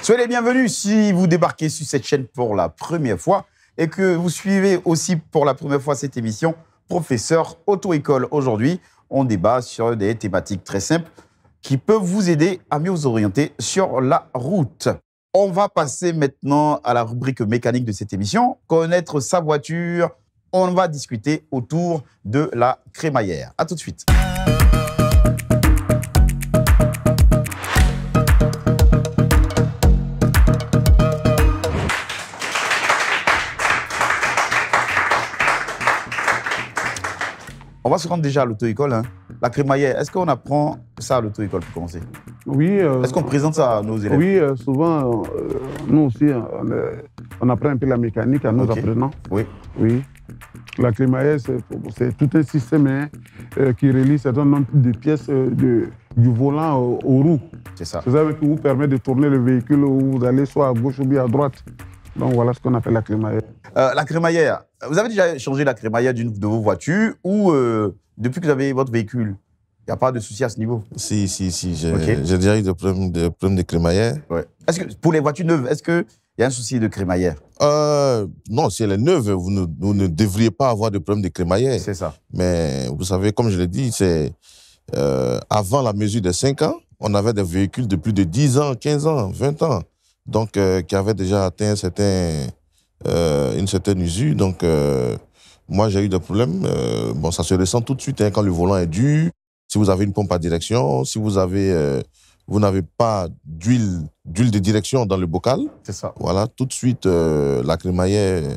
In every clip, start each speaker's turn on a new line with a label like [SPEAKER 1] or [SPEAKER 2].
[SPEAKER 1] Soyez les bienvenus si vous débarquez sur cette chaîne pour la première fois et que vous suivez aussi pour la première fois cette émission Professeur Auto-École. Aujourd'hui, on débat sur des thématiques très simples qui peuvent vous aider à mieux vous orienter sur la route. On va passer maintenant à la rubrique mécanique de cette émission, connaître sa voiture. On va discuter autour de la crémaillère. À tout de suite. On va se rendre déjà à l'auto-école. La crémaillère, est-ce qu'on apprend ça à l'auto-école pour commencer?
[SPEAKER 2] Oui.
[SPEAKER 1] Est-ce qu'on présente ça à nos élèves?
[SPEAKER 2] Oui, souvent, nous aussi, on apprend un peu la mécanique à nos apprenants.
[SPEAKER 1] Oui.
[SPEAKER 2] Oui. La crémaillère, c'est tout un système qui relie un certain nombre de pièces du volant aux roues.
[SPEAKER 1] C'est ça.
[SPEAKER 2] C'est ça qui vous permet de tourner le véhicule où vous allez soit à gauche ou bien à droite. Donc voilà ce qu'on appelle la crémaillère.
[SPEAKER 1] La crémaillère, vous avez déjà changé la crémaillère d'une de vos voitures ou depuis que vous avez votre véhicule, il n'y a pas de souci à ce niveau?
[SPEAKER 3] Si. J'ai déjà eu des problèmes de crémaillère.
[SPEAKER 1] Ouais. Est-ce que pour les voitures neuves, est-ce qu'il y a un souci de crémaillère?
[SPEAKER 3] Non, si elle est neuve, vous ne devriez pas avoir de problème de crémaillère.
[SPEAKER 1] C'est ça.
[SPEAKER 3] Mais vous savez, comme je l'ai dit, c'est avant la mesure de 5 ans, on avait des véhicules de plus de 10 ans, 15 ans, 20 ans. Donc, qui avaient déjà atteint une certaine usure. Donc, moi, j'ai eu des problèmes. Bon, ça se ressent tout de suite quand le volant est dur. Si vous avez une pompe à direction, si vous n'avez pas d'huile de direction dans le bocal,
[SPEAKER 1] c'est ça.
[SPEAKER 3] Voilà, tout de suite, la crémaillère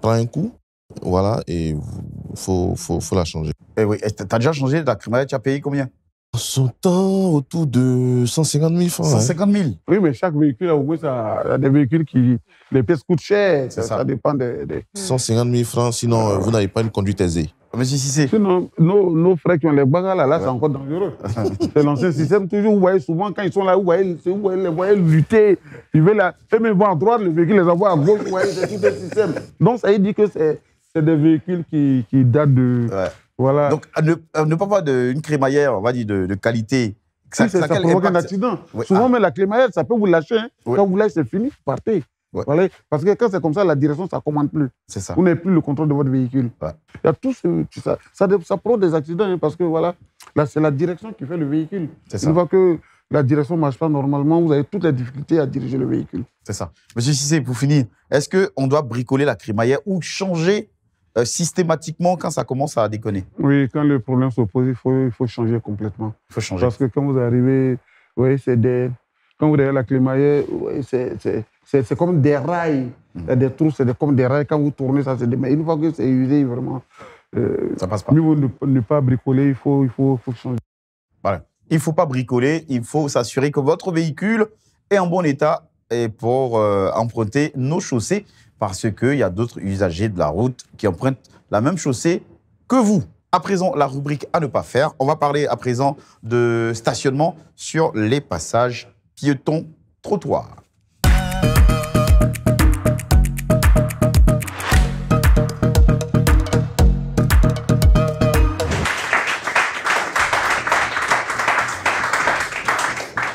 [SPEAKER 3] prend un coup. Voilà, et il faut la changer.
[SPEAKER 1] Et oui, tu as déjà changé la crémaillère, tu as payé combien?
[SPEAKER 3] Son temps, autour de 150 000 francs.
[SPEAKER 1] 150 000?
[SPEAKER 2] Oui, mais chaque véhicule, au moins, ça a des véhicules qui... Les pièces coûtent cher, ça dépend des...
[SPEAKER 3] 150 000 francs, sinon vous n'avez pas une conduite aisée.
[SPEAKER 1] Monsieur Cissé.
[SPEAKER 2] Sinon, nos frères qui ont les bagarres, là, c'est encore dangereux. C'est l'ancien système, toujours, vous voyez, souvent, quand ils sont là, vous voyez lutter. Ils veulent là, eux-mêmes vont à droite, le véhicule les envoie à gauche, vous voyez, c'est tout un système. Donc, ça veut dire que c'est des véhicules qui datent de...
[SPEAKER 1] Ouais.
[SPEAKER 2] Voilà.
[SPEAKER 1] Donc, ne pas avoir une crémaillère, on va dire, de qualité.
[SPEAKER 2] Ça provoque un accident.
[SPEAKER 1] Oui.
[SPEAKER 2] Souvent, mais la crémaillère, ça peut vous lâcher.
[SPEAKER 1] Oui.
[SPEAKER 2] Quand vous lâchez, c'est fini, partez.
[SPEAKER 1] Ouais.
[SPEAKER 2] Voilà. Parce que quand c'est comme ça, la direction, ça ne commande plus.
[SPEAKER 1] C'est ça.
[SPEAKER 2] Vous n'avez plus le contrôle de votre véhicule.
[SPEAKER 1] Ouais.
[SPEAKER 2] Il y a tout ça provoque des accidents, parce que voilà, là, c'est la direction qui fait le véhicule. Une fois que la direction ne marche pas normalement, vous avez toutes les difficultés à diriger le véhicule. C'est
[SPEAKER 1] ça. Monsieur Cissé, pour finir, est-ce qu'on doit bricoler la crémaillère ou changer systématiquement quand ça commence à déconner?
[SPEAKER 2] Oui, quand le problème se pose, il faut changer complètement.
[SPEAKER 1] Il faut changer.
[SPEAKER 2] Parce que quand vous arrivez, oui, quand vous avez la crémaillère, oui, c'est comme des rails. Des trous, c'est comme des rails. Quand vous tournez, ça, mais une fois que c'est usé, vraiment,
[SPEAKER 1] ça passe pas.
[SPEAKER 2] Mieux vaut ne pas bricoler, il faut changer.
[SPEAKER 1] Voilà. Il ne faut pas bricoler, il faut s'assurer que votre véhicule est en bon état et pour emprunter nos chaussées, parce qu'il y a d'autres usagers de la route qui empruntent la même chaussée que vous. À présent, la rubrique à ne pas faire. On va parler à présent de stationnement sur les passages piétons trottoirs.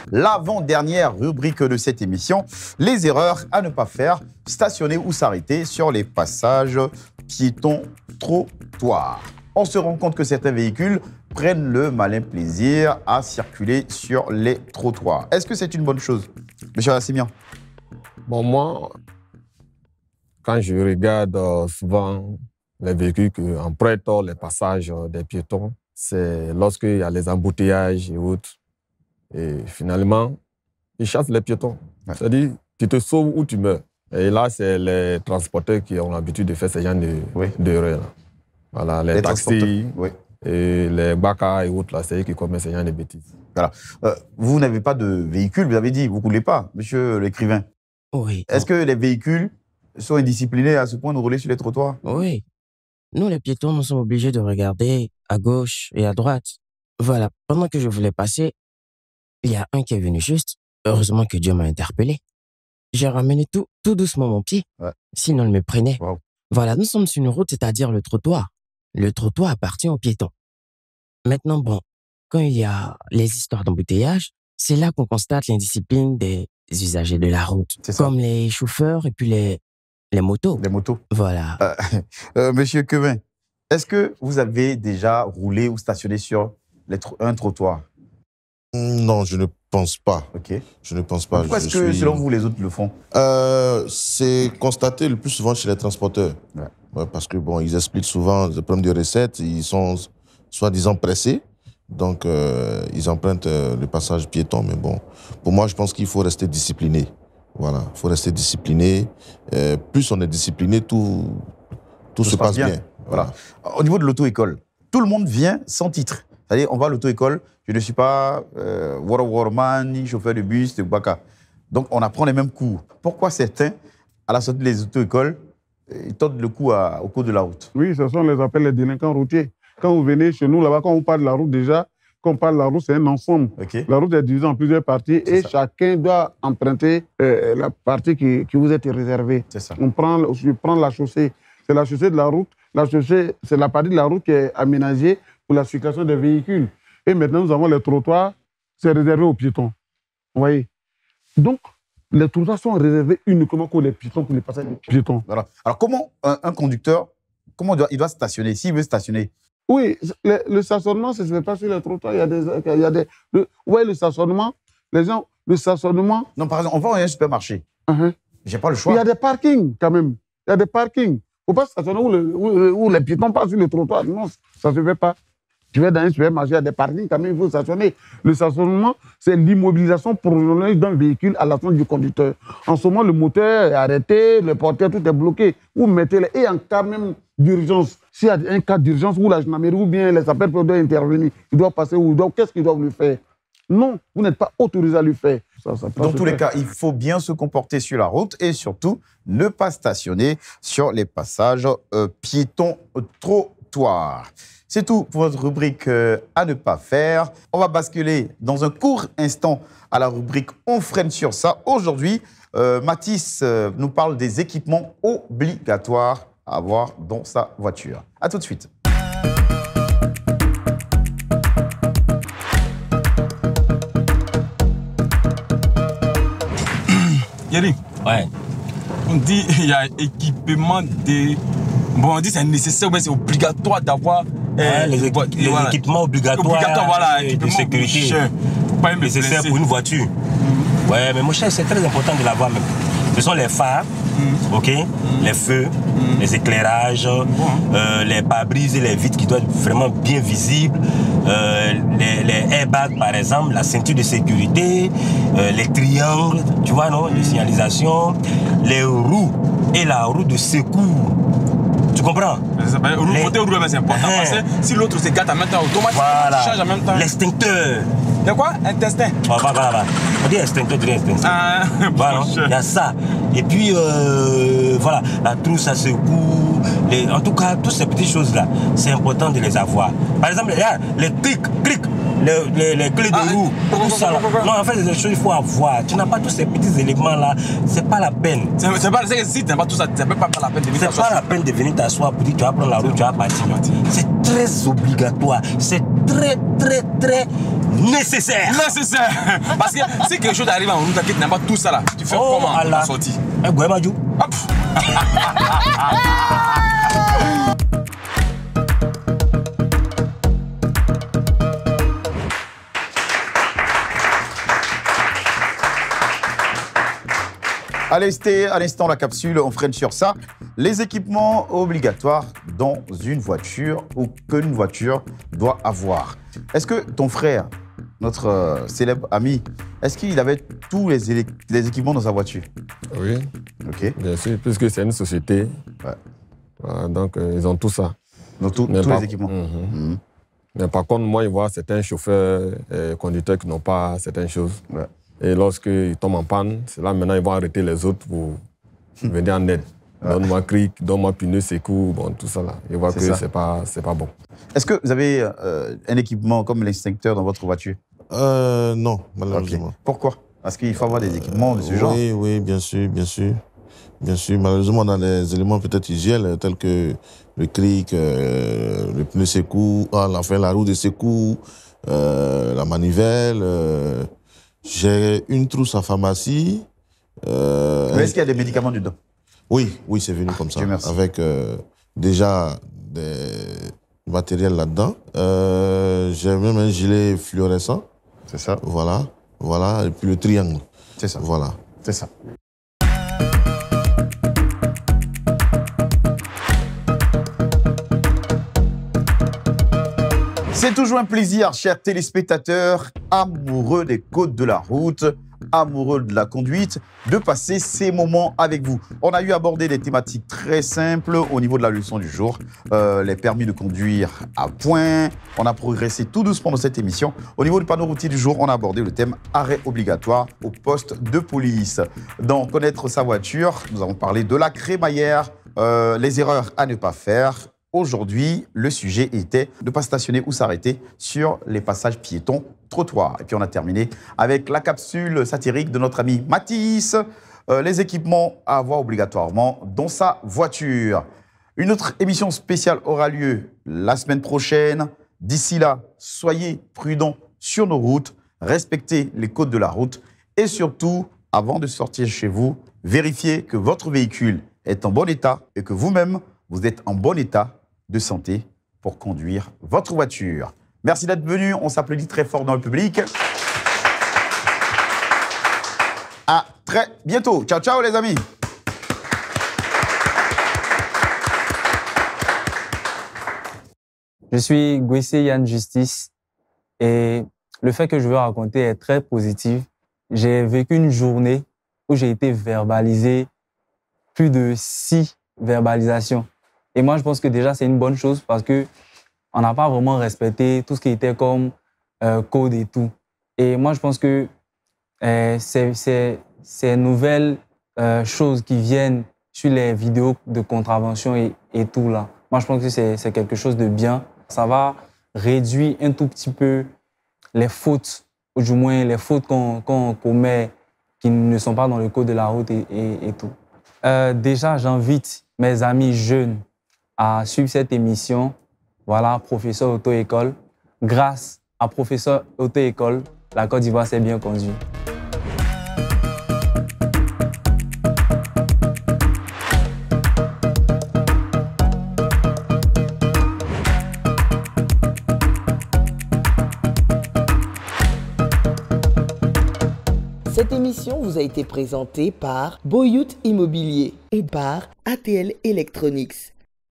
[SPEAKER 1] L'avant-dernière rubrique de cette émission, les erreurs à ne pas faire, stationner ou s'arrêter sur les passages piétons trottoirs. On se rend compte que certains véhicules prennent le malin plaisir à circuler sur les trottoirs. Est-ce que c'est une bonne chose, monsieur Assimian?
[SPEAKER 4] Bon, moi, quand je regarde souvent les véhicules qui empruntent les passages des piétons, c'est lorsqu'il y a les embouteillages et autres. Et finalement, ils chassent les piétons. Ouais. C'est-à-dire, tu te sauves ou tu meurs. Et là, c'est les transporteurs qui ont l'habitude de faire ce genre d'erreurs. Voilà, les taxis, et les baka et autres, c'est eux qui commettent ce genre de bêtises.
[SPEAKER 1] Voilà. Vous n'avez pas de véhicule, vous avez dit, vous ne roulez pas, monsieur l'écrivain.
[SPEAKER 5] Oui.
[SPEAKER 1] Est-ce que les véhicules sont indisciplinés à ce point de rouler sur les trottoirs?
[SPEAKER 5] Oui. Nous, les piétons, nous sommes obligés de regarder à gauche et à droite. Voilà. Pendant que je voulais passer, il y a un qui est venu juste. Heureusement que Dieu m'a interpellé. J'ai ramené tout doucement mon pied. Ouais. Sinon, il me prenait.
[SPEAKER 1] Wow.
[SPEAKER 5] Voilà, nous sommes sur une route, c'est-à-dire le trottoir. Le trottoir appartient aux piétons. Maintenant, bon, quand il y a les histoires d'embouteillage, c'est là qu'on constate l'indiscipline des usagers de la route,
[SPEAKER 1] C'est ça.
[SPEAKER 5] comme les chauffeurs et puis les motos.
[SPEAKER 1] Des motos.
[SPEAKER 5] Voilà.
[SPEAKER 1] Monsieur Quevin, est-ce que vous avez déjà roulé ou stationné sur un trottoir?
[SPEAKER 3] Non, je ne pense pas.
[SPEAKER 1] Ok.
[SPEAKER 3] Je ne pense pas.
[SPEAKER 1] Pourquoi est-ce que, selon vous, les autres le font?
[SPEAKER 3] C'est constaté le plus souvent chez les transporteurs.
[SPEAKER 1] Ouais.
[SPEAKER 3] Ouais, parce que, bon, ils expliquent souvent le problème de recettes. Ils sont soi-disant pressés. Donc, ils empruntent le passage piéton. Mais bon, pour moi, je pense qu'il faut rester discipliné. Voilà, il faut rester discipliné. Plus on est discipliné, tout se passe bien.
[SPEAKER 1] Voilà. Au niveau de l'auto-école, tout le monde vient sans titre. C'est-à-dire, on va à l'auto-école, je ne suis pas waterman, ni chauffeur de bus, de baka. Donc, on apprend les mêmes cours. Pourquoi certains, à la sortie des auto-écoles, ils tentent le coup au cours de la route?
[SPEAKER 2] Oui, ce sont les appelle les délinquants routiers. Quand vous venez chez nous, là-bas, quand on parle de la route, déjà, quand on parle de la route, c'est un ensemble.
[SPEAKER 1] Okay.
[SPEAKER 2] La route est divisée en plusieurs parties et chacun doit emprunter la partie qui vous est réservée.
[SPEAKER 1] C'est ça.
[SPEAKER 2] On prend la chaussée. C'est la chaussée de la route. La chaussée, c'est la partie de la route qui est aménagée pour la circulation des véhicules. Et maintenant, nous avons les trottoirs, c'est réservé aux piétons. Vous voyez? Donc, les trottoirs sont réservés uniquement pour les piétons, pour les passages des piétons.
[SPEAKER 1] Voilà. Alors, comment un conducteur, il doit stationner, s'il veut stationner?
[SPEAKER 2] Oui, le stationnement, ça ne se fait pas sur les trottoirs. Le stationnement, les gens, le stationnement.
[SPEAKER 1] Non, par exemple, on va à un supermarché. J'ai pas le choix.
[SPEAKER 2] Il y a des parkings, quand même. Il y a des parkings. Il ne faut pas stationner où les piétons passent sur le trottoir. Non, ça ne se fait pas. Tu vas dans un supermarché, il y a des parkings, quand même, il faut stationner. Le stationnement, c'est l'immobilisation prolongée d'un véhicule à l'attente du conducteur. En ce moment, le moteur est arrêté, le porteur, tout est bloqué. Vous mettez-les. Et en cas même d'urgence, s'il y a un cas d'urgence où la gendarmerie ou bien les sapeurs doivent intervenir, ils doivent passer où? Qu'est-ce qu'ils doivent lui faire? Non, vous n'êtes pas autorisé à lui faire.
[SPEAKER 1] Dans tous les cas, il faut bien se comporter sur la route et surtout ne pas stationner sur les passages piétons trottoirs. C'est tout pour notre rubrique à ne pas faire. On va basculer dans un court instant à la rubrique On freine sur ça. Aujourd'hui, Mathis nous parle des équipements obligatoires à avoir dans sa voiture. À tout de suite.
[SPEAKER 6] Yeri,
[SPEAKER 7] Ouais.
[SPEAKER 6] on dit il y a équipement de... Bon, on dit c'est nécessaire, mais c'est obligatoire d'avoir...
[SPEAKER 7] les équipements obligatoires
[SPEAKER 6] voilà,
[SPEAKER 7] de sécurité nécessaires pour une voiture. Ouais, mais mon cher, c'est très important de l'avoir même. Ce sont les phares, ok, les feux, les éclairages, les pare-brises et les vitres qui doivent être vraiment bien visibles, les airbags par exemple, la ceinture de sécurité, les triangles, tu vois, non, de signalisation, les roues et la roue de secours. Tu comprends?
[SPEAKER 6] Le côté roue, c'est important parce que si l'autre se gâte en même temps, automatiquement, tu changes en même temps.
[SPEAKER 7] L'extincteur.
[SPEAKER 6] De quoi? Intestin.
[SPEAKER 7] Voilà. On dit extincteur, Voilà, il y a ça. Et puis, voilà, la trousse à secours. En tout cas, toutes ces petites choses-là, c'est important de les avoir. Par exemple, les clics, les clés de roue, tout ça. Non, en fait, c'est des choses qu'il faut avoir. Tu n'as pas tous ces petits éléments-là, c'est pas la peine.
[SPEAKER 6] C'est pas si tu n'as pas tout ça, c'est pas la peine de venir
[SPEAKER 7] t'asseoir. C'est pas la peine de venir t'asseoir pour dire tu vas prendre la route, tu vas partir. C'est très obligatoire. C'est très nécessaire.
[SPEAKER 6] Parce que si quelque chose arrive en route, tu n'as pas tout ça là, tu fais comment pour la sortie?
[SPEAKER 1] À l'instant, la capsule, on freine sur ça. Les équipements obligatoires dans une voiture ou qu'une voiture doit avoir. Est-ce que ton frère, notre célèbre ami, est-ce qu'il avait tous les équipements dans sa voiture?
[SPEAKER 4] Oui,
[SPEAKER 1] ok,
[SPEAKER 4] bien sûr, puisque c'est une société. Ouais. Donc, ils ont tout ça.
[SPEAKER 1] Donc, tous les équipements.
[SPEAKER 4] Mais par contre, moi, je vois certains chauffeurs et conducteurs qui n'ont pas certaines choses.
[SPEAKER 1] Ouais.
[SPEAKER 4] Et lorsqu'ils tombent en panne, c'est là maintenant ils vont arrêter les autres pour venir en aide. Donne-moi cric, donne-moi pneu secours, bon, tout ça là. Ils voient que c'est pas bon.
[SPEAKER 1] Est-ce que vous avez un équipement comme l'extincteur dans votre voiture?
[SPEAKER 3] Non, malheureusement.
[SPEAKER 1] Okay. Pourquoi? Parce qu'il faut avoir des équipements de ce genre.
[SPEAKER 3] Oui, bien sûr. Malheureusement, on a des éléments peut-être usuels tels que le cric, le pneu secours, la roue de secours, la manivelle. J'ai une trousse à pharmacie.
[SPEAKER 1] Mais est-ce qu'il y a des médicaments dedans?
[SPEAKER 3] Oui, oui, c'est venu comme ça. Avec déjà des matériels là-dedans. J'ai même un gilet fluorescent.
[SPEAKER 1] C'est ça.
[SPEAKER 3] Voilà, voilà. Et puis le triangle.
[SPEAKER 1] C'est ça.
[SPEAKER 3] Voilà.
[SPEAKER 1] C'est ça. C'est toujours un plaisir, chers téléspectateurs, amoureux des côtes de la route, amoureux de la conduite, de passer ces moments avec vous. On a eu abordé des thématiques très simples au niveau de la leçon du jour, les permis de conduire à point. On a progressé tout doucement dans cette émission. Au niveau du panneau routier du jour, on a abordé le thème arrêt obligatoire au poste de police. Dans Connaître sa voiture, nous avons parlé de la crémaillère, les erreurs à ne pas faire. Aujourd'hui, le sujet était de ne pas stationner ou s'arrêter sur les passages piétons, trottoirs. Et puis on a terminé avec la capsule satirique de notre ami Mathis, les équipements à avoir obligatoirement dans sa voiture. Une autre émission spéciale aura lieu la semaine prochaine. D'ici là, soyez prudents sur nos routes, respectez les codes de la route et surtout, avant de sortir chez vous, vérifiez que votre véhicule est en bon état et que vous-même, vous êtes en bon état de santé pour conduire votre voiture. Merci d'être venu. On s'applaudit très fort dans le public. À très bientôt. Ciao, ciao les amis.
[SPEAKER 8] Je suis Gwessé Yann Justice et le fait que je veux raconter est très positif. J'ai vécu une journée où j'ai été verbalisé, plus de 6 verbalisations. Et moi, je pense que déjà, c'est une bonne chose parce qu'on n'a pas vraiment respecté tout ce qui était comme code et tout. Et moi, je pense que ces nouvelles choses qui viennent sur les vidéos de contravention et tout là, moi, je pense que c'est quelque chose de bien. Ça va réduire un tout petit peu les fautes, ou du moins les fautes qu'on commet qui ne sont pas dans le code de la route et tout. Déjà, j'invite mes amis jeunes à suivre cette émission. Voilà, Professeur Auto-École. Grâce à Professeur Auto-École, la Côte d'Ivoire s'est bien conduite.
[SPEAKER 9] Cette émission vous a été présentée par Boyout Immobilier et par ATL Electronics.